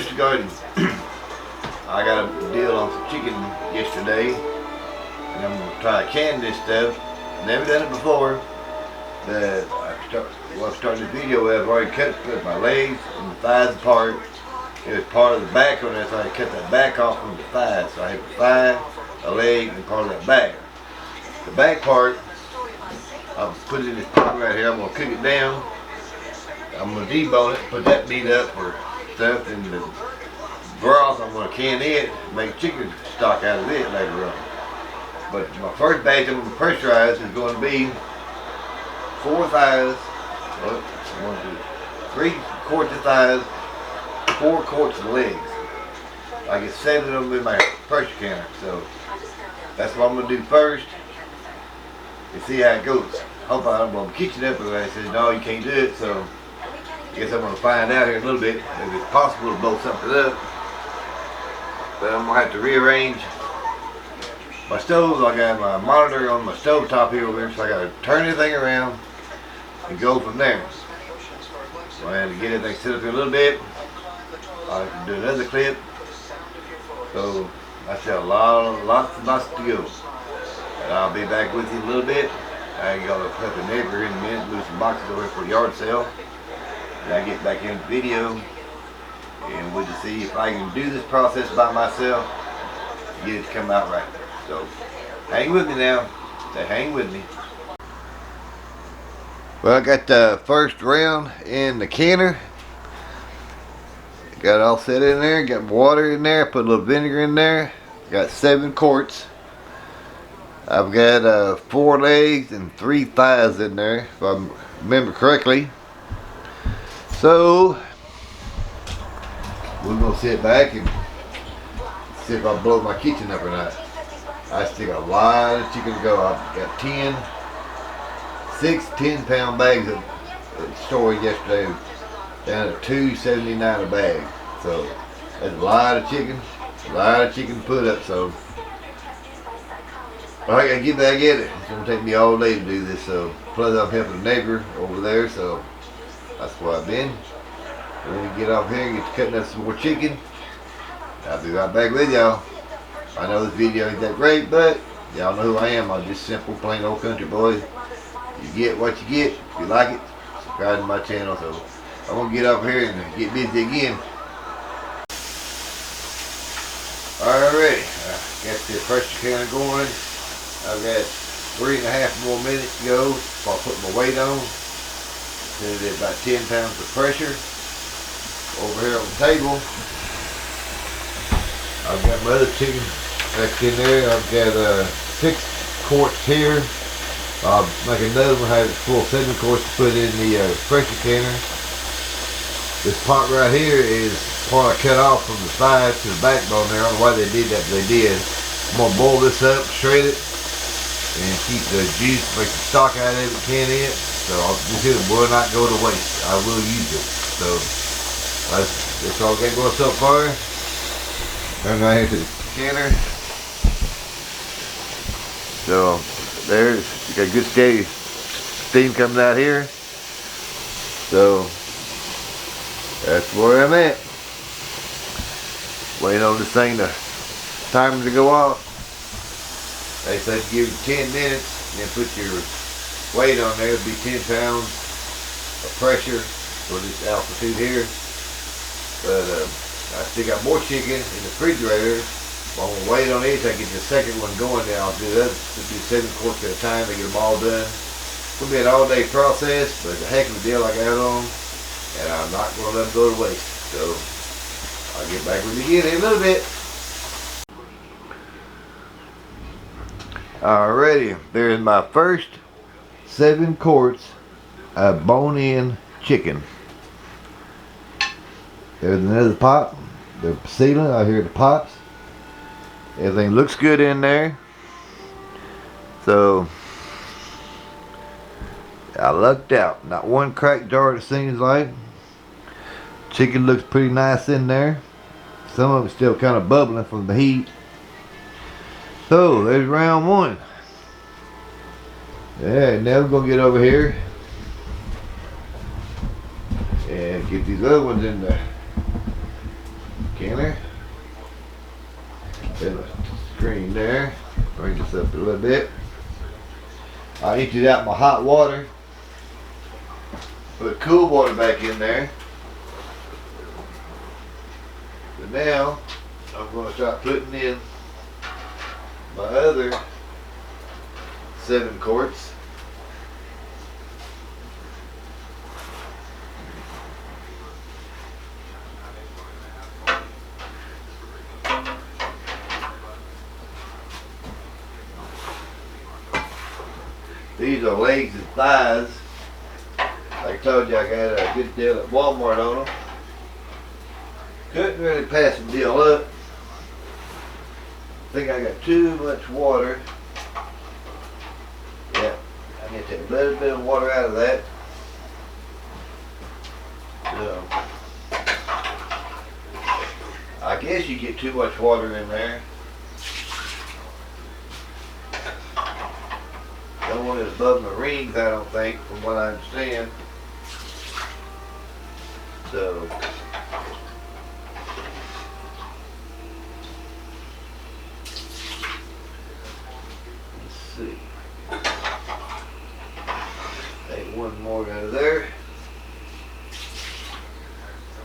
Mr. Garden. I got a deal on some chicken yesterday, and I'm gonna try to can this stuff. Never done it before. When I started the video, I've already cut my legs and the thighs apart. It was part of the back on there, so I cut that back off from the thighs. So I have a thigh, a leg, and part of that back. The back part, I'll put it in this pot right here. I'm gonna cook it down. I'm gonna debone it, put that meat up for stuff, and the broth, I'm gonna can it, make chicken stock out of it later on. But my first batch I'm gonna pressurize is going to be 4 thighs, 3 quarts of thighs, 4 quarts of legs. I get 7 of them in my pressure canner, so that's what I'm gonna do first and see how it goes. Hope I'm gonna kitchen up, but I said no, you can't do it, so I guess I'm gonna find out here in a little bit if it's possible to blow something up. But I'm gonna have to rearrange my stoves. I got my monitor on my stove top here over here, so I gotta turn everything around and go from there. So I had to get everything set up here a little bit. I can do another clip. So I still lots to go. And I'll be back with you in a little bit. I got to help a neighbor in a minute, move some boxes over for the yard sale. And I get back in the video, and we'll just see if I can do this process by myself and get it to come out right. So hang with me now. Hang with me. Well, I got the first round in the canner. Got it all set in there. Got water in there. Put a little vinegar in there. Got 7 quarts. I've got 4 legs and 3 thighs in there, if I remember correctly. So we're gonna sit back and see if I blow my kitchen up or not. I still got a lot of chicken to go. I've got 6 10-pound bags of storage yesterday, down to $2.79 a bag. So that's a lot of chicken to put up. So I gotta get back at it. It's gonna take me all day to do this. So plus I'm helping a neighbor over there, so that's where I've been. We're gonna get off here and get to cutting up some more chicken. I'll be right back with y'all. I know this video ain't that great, but y'all know who I am. I'm just simple, plain old country boy. You get what you get. If you like it, subscribe to my channel. So I'm gonna get off here and get busy again. Alright, I got the pressure canner going. I've got 3.5 more minutes to go before I put my weight on. Set it at about 10 pounds of pressure. Over here on the table, I've got my other chicken back in there. I've got 6 quarts here. I'll make another one, have it full 7 quarts to put in the pressure canner. This part right here is part I cut off from the thigh to the backbone there. I don't know why they did that, but they did. I'm going to boil this up, shred it, and keep the juice, make the stock out of it, can it. So this will not go to waste. I will use it. So that's all I got going so far. Turn right here to the canner. So there's, you got good steady steam coming out here. So that's where I'm at. Waiting on this thing to timer to go off. They said give it 10 minutes and then put your weight on there. It'll be 10 pounds of pressure for this altitude here. But I still got more chicken in the refrigerator. I'm gonna wait on it until I get the second one going. Then I'll do that. I'll do 7 quarts at a time to get them all done. It's gonna be an all-day process, but it's a heck of a deal I got on, and I'm not gonna let them go to waste. So I'll get back with you again in a little bit. Alrighty, there's my first 7 quarts of bone-in chicken. There's another pot. They're sealing. I hear the pots. Everything looks good in there. So I lucked out. Not one cracked jar, it seems like. Chicken looks pretty nice in there. Some of it's still kind of bubbling from the heat. So there's round 1. Yeah, now we're gonna get over here and get these other ones in there. canner. There's a screen there. Bring this up a little bit. I emptied out my hot water. Put cool water back in there. But now I'm going to start putting in my other 7 quarts. These are legs and thighs. Like I told you, I got a good deal at Walmart on them. Couldn't really pass the deal up. I think I got too much water. Yeah, I need to take a little bit of water out of that. So, I guess you get too much water in there. Don't want it above my rings, I don't think, from what I understand. So, let's see. Take one more out of there.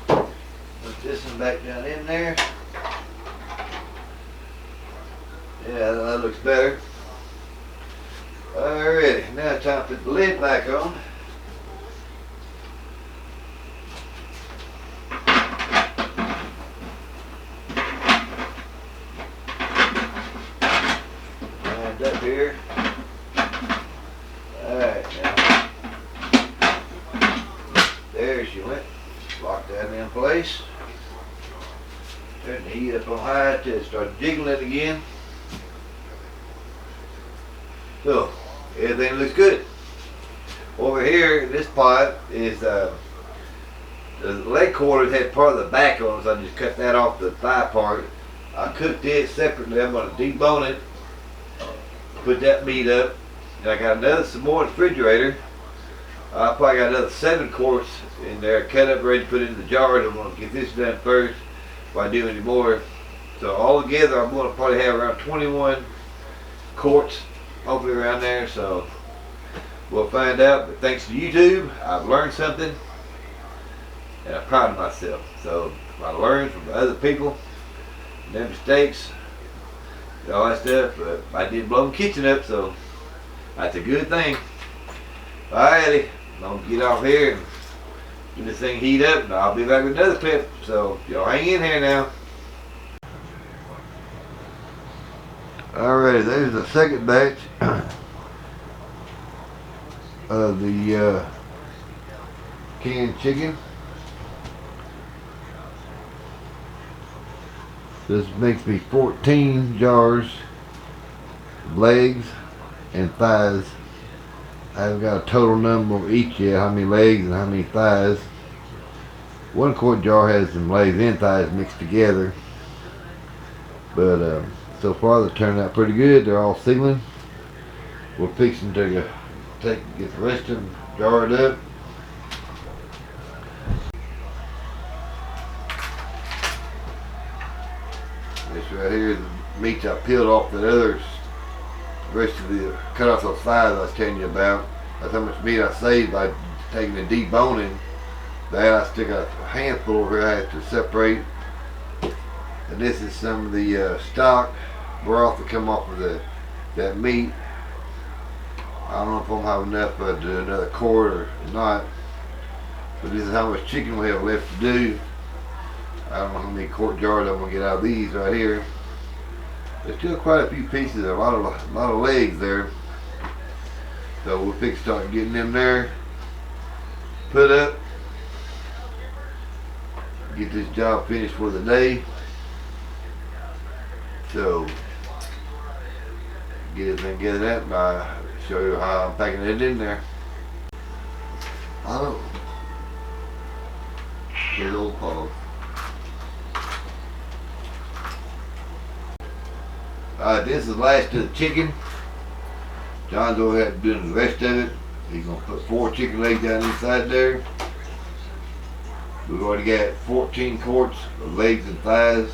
Put this one back down in there. Yeah, that looks better. Alrighty, now it's time to put the lid back on. Lined up here. Alright, now. There she went. Lock that in place. Turn the heat up on high till it starts jiggling again. So, everything looks good. Over here, this pot is the leg quarters had part of the back on, so I just cut that off the thigh part. I cooked it separately. I'm going to debone it, put that meat up, and I got some more in the refrigerator. I probably got another 7 quarts in there, cut up, ready to put in the jars. I'm going to get this done first before I do any more. So all together, I'm going to probably have around 21 quarts. Hopefully around there, so we'll find out. But thanks to YouTube, I've learned something, and I'm proud of myself. So I learned from other people, their mistakes, and all that stuff. But I did blow the kitchen up, so that's a good thing. Alrighty, I'm gonna get off here and get this thing heat up, and I'll be back with another clip. So y'all hang in here now. Alrighty, there's the second batch of the canned chicken. This makes me 14 jars of legs and thighs. I haven't got a total number of each yet, how many legs and how many thighs. 1 quart jar has some legs and thighs mixed together. But so far they turned out pretty good. They're all sealing. We're fixing to get the rest of them jarred up. This right here is the meat I peeled off the others. The rest of the cut off those thighs I was telling you about. That's how much meat I saved by taking the deboning. That I still got a handful over here I have to separate. And this is some of the stock broth that come off of that meat. I don't know if I'm have enough to do another quart or not. But this is how much chicken we have left to do. I don't know how many quart jars I'm gonna get out of these right here. There's still quite a few pieces, a lot of legs there. So we'll fix start getting them there. Put up. Get this job finished for the day. So get everything together that and I'll show you how I'm packing it in there. I don't get old pause. This is the last of the chicken. John's over here doing the rest of it. He's gonna put 4 chicken legs down inside there. We've already got 14 quarts of legs and thighs.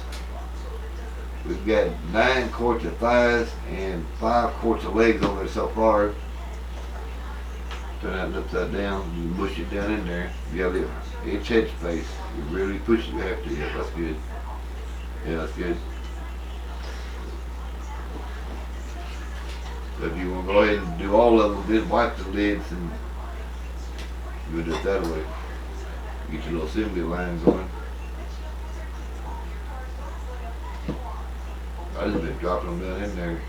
We've got 9 quarts of thighs and 5 quarts of legs on there so far. Turn that upside down. You mush it down in there. You got a inch head space. You really push it. You have to. Yeah, that's good. Yeah, that's good. So if you want to go ahead and do all of them, just wipe the lids and you do it that way. Get your little assembly line going. I just been dropping them down in there.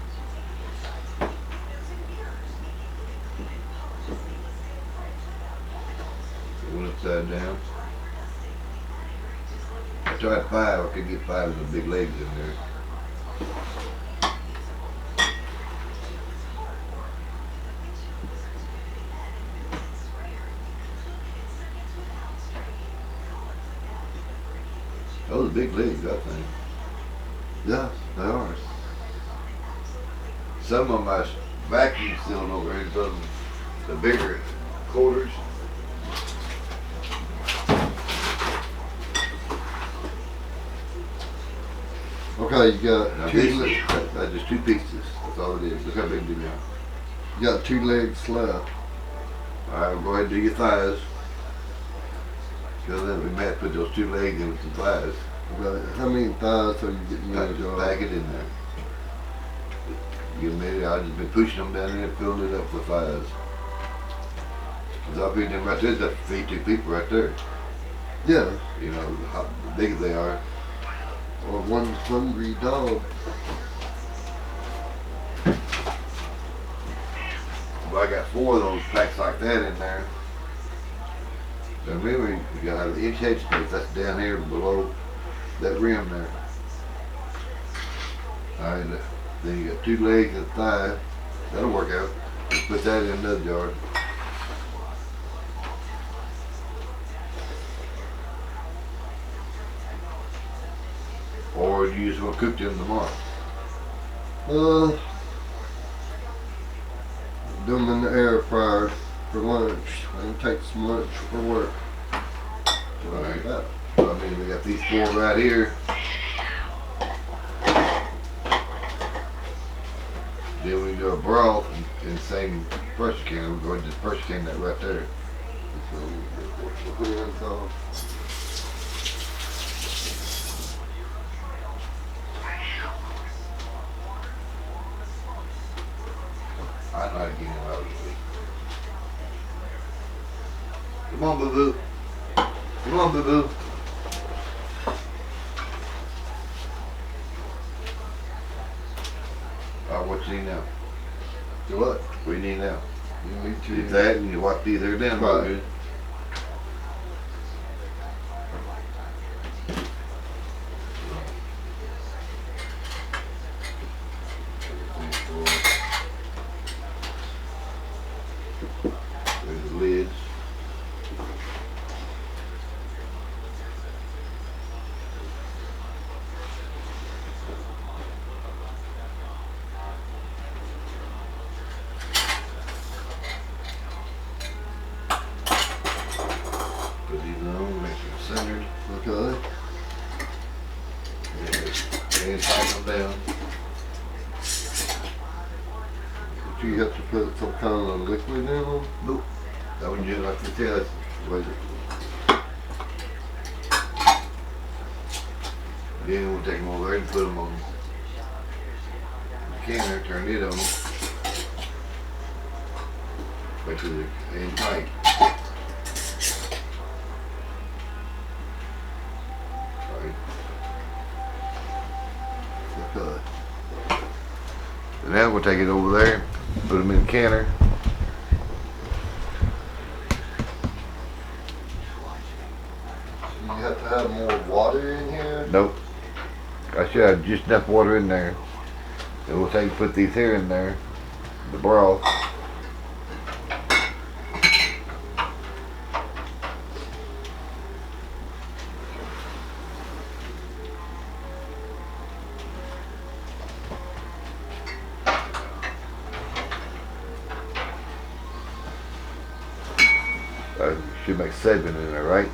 One upside down. I tried 5. I could get 5 of the big legs in there. Those are big legs, I think. Yeah, they are. Some of them I vacuum sealed over here, the bigger quarters. Okay, you got Now two legs. that's just 2 pieces. That's all it is. Look how big they are. You got 2 legs left. Alright, we'll go ahead and do your thighs. So then we might put those 2 legs in with some thighs. Okay, how many thighs are you getting in the jar? Pack it in there. Give them a minute. I've just been pushing them down there and filling it up with thighs. Cause I'll feed them right there. That's to feed 2 people right there. Yeah, You know how big they are. or one hungry dog. Well, I got 4 of those packs like that in there. So remember, you got an inch head space. That's down here below that rim there. Alright, then you got 2 legs and a thigh. That'll work out. Just put that in another jar. Or you just want to cook them tomorrow. Do them in the air fryer for lunch. And take some lunch for work. Alright. That. So, I mean, we got these 4 right here. Then we do a broth in the same pressure can. We'll go ahead and just pressure can that right there. So, I know how to get him out of the way. Come on, boo boo. Come on, boo boo. Alright, what you need now? do what? What do you need now? You need Do to. that and you wipe these there down real Right. good. There's the lids. Put these on, make sure they're centered. Okay. And tighten them down. Do you have to put some kind of liquid in them? Nope. That one you like to tell us. Then we'll take them over there and put them on the canner, turn it on. Make sure they're in tight. Alright. Okay. And now we'll take it over there, put them in the canner. You have to have more water in here? Nope. I should have just enough water in there. Then we'll take put these here in there, the broth. Should make 7 in there, right?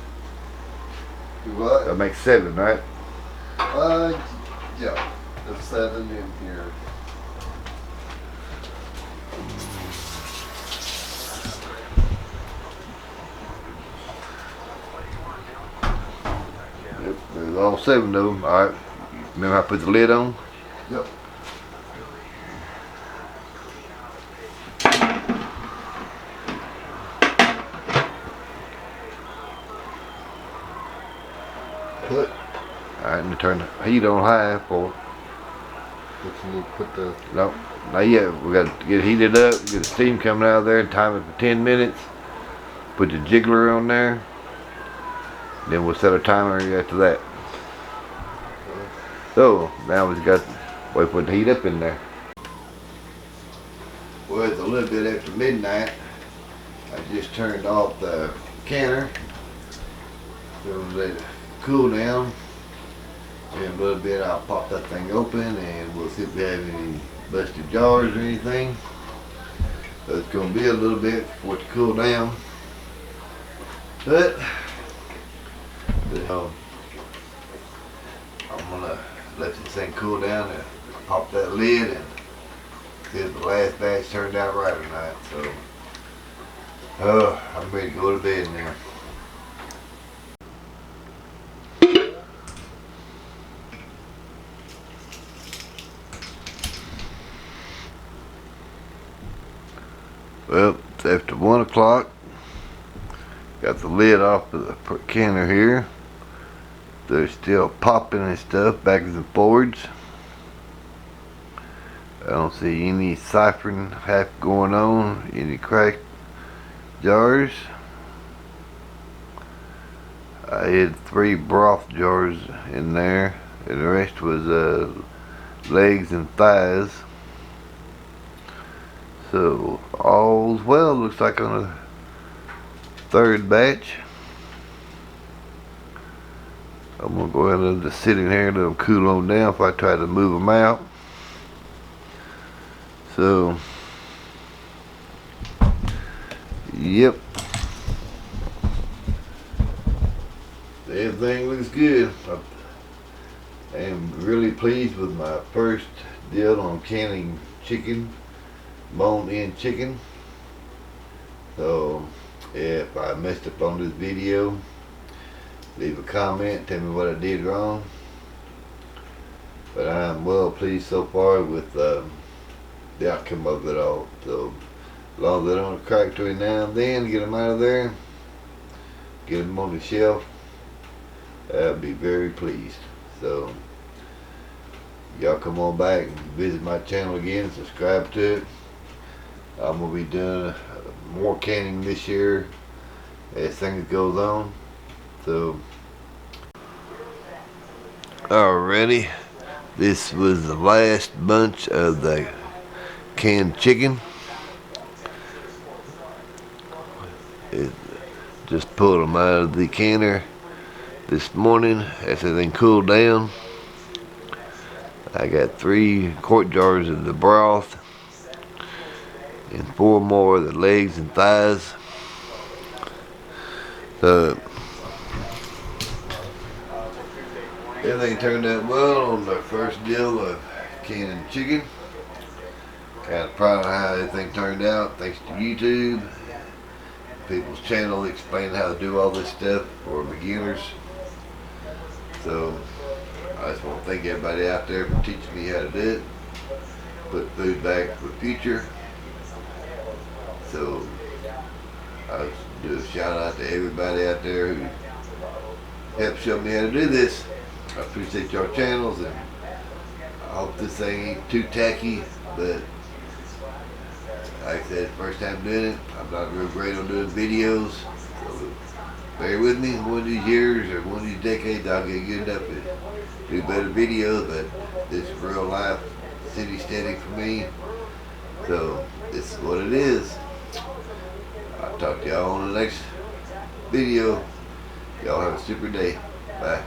Do what? That makes 7, right? Yeah. There's 7 in here. Yep, there's all 7 of them. Alright. Remember how I put the lid on? Yep. Put. Alright, and turn the heat on high for it. What you need to put the. No, not yet. We got to get it heated up, get the steam coming out of there, and time it for 10 minutes. Put the jiggler on there. Then we'll set a timer after that. So, now we've got, wait for it to heat up in there. Well, it's a little bit after midnight. I just turned off the canner. So let it cool down. In a little bit I'll pop that thing open and we'll see if we have any busted jars or anything. So it's going to be a little bit for it to cool down. But I'm gonna let this thing cool down and pop that lid and see if the last batch turned out right or not. So I'm ready to go to bed now. Well, it's after 1 o'clock. Got the lid off of the canner here. They're still popping and stuff backwards and forwards. I don't see any ciphering half going on, any cracked jars. I had 3 broth jars in there, and the rest was legs and thighs. So all's well, looks like on the 3rd batch. I'm gonna go ahead and just sit in here and let them cool on down if I try to move them out. So, yep. Everything looks good. I am really pleased with my first deal on canning chicken, bone-in chicken. So, if I messed up on this video, leave a comment, tell me what I did wrong. But I'm well pleased so far with the outcome of it all. So, as long as I don't crack between now and then, get them out of there, get them on the shelf, I'll be very pleased. So, y'all come on back and visit my channel again, subscribe to it. I'm going to be doing more canning this year as things goes on. So, alrighty, this was the last bunch of the canned chicken. Just pulled them out of the canner this morning as everything cooled down. I got 3 quart jars of the broth and 4 more of the legs and thighs. So everything turned out well on the first deal of canning chicken. Kind of proud of how everything turned out, thanks to YouTube, people's channel explaining how to do all this stuff for beginners. So I just want to thank everybody out there for teaching me how to do it, put food back for the future. So I just do a shout out to everybody out there who helped show me how to do this. I appreciate your channels, and I hope this thing ain't too tacky, but like I said, first time doing it. I'm not real great on doing videos, so bear with me. One of these years or one of these decades I'll get good enough to do better videos, but this is real life, city steady for me. So this is what it is. I'll talk to y'all on the next video. Y'all have a super day. Bye.